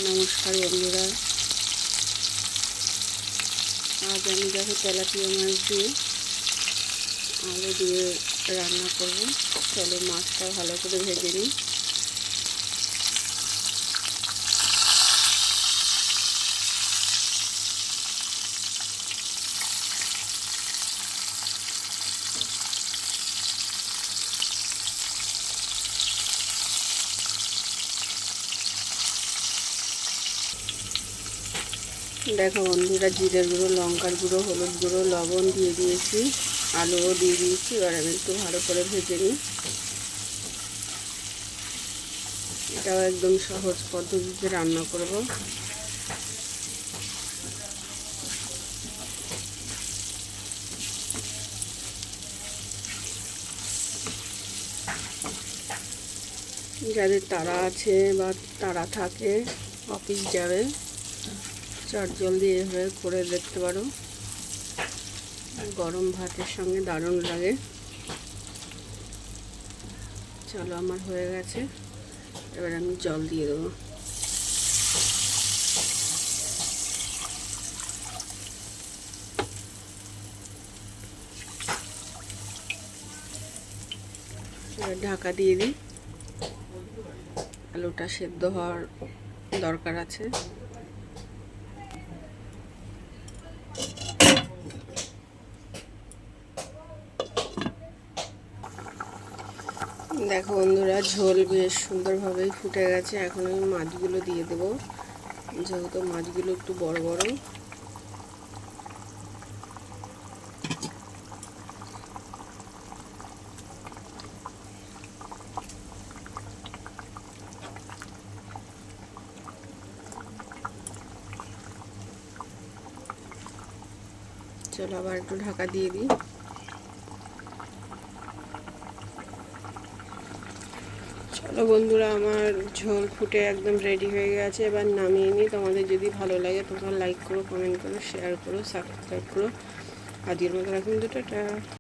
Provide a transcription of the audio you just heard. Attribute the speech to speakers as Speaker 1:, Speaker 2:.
Speaker 1: নমস্কার বন্ধুরা, আজ আমি দেখো তেলাপিয়া মাছ দিয়ে আলু দিয়ে রান্না করব। চলো মাছটা ভালো করে ভেজে নিই। দেখো বন্ধুরা, জিরের গুঁড়ো, লঙ্কার গুঁড়ো, হলুদ গুঁড়ো, লবণ দিয়ে দিয়েছি, আলুও দিয়ে দিয়েছি। এবার আমি একটু ভালো করে ভেজে নিই। এটাও একদম সহজ পদ্ধতিতে রান্না করব। যাদের তাড়া আছে বা তাড়া থাকে, অফিস যাবে, চট জলদি এভাবে করে দেখতে পারো। গরম ভাতের সঙ্গে দারুণ লাগে। চলো, আমার হয়ে গেছে। এবার আমি জল দিয়ে দেবো। এবার ঢাকা দিয়ে দিই। আলুটা সেদ্ধ হওয়ার দরকার আছে। দেখো বন্ধুরা, ঝোল বেশ সুন্দরভাবেই ফুটে গেছে। এখন আমি মাছগুলো দিয়ে দেবো, যেহেতু মাছগুলো একটু বড় বড়। চলো আবার একটু ঢাকা দিয়ে দিই। চলো বন্ধুরা, আমার ঝোল ফুটে একদম রেডি হয়ে গেছে। এবার নামিয়ে নিই। তোমাদের যদি ভালো লাগে তোমরা লাইক করো, কমেন্ট করো, শেয়ার করো, সাবস্ক্রাইব করো। আজকের মতো এখন দুটো টাটা।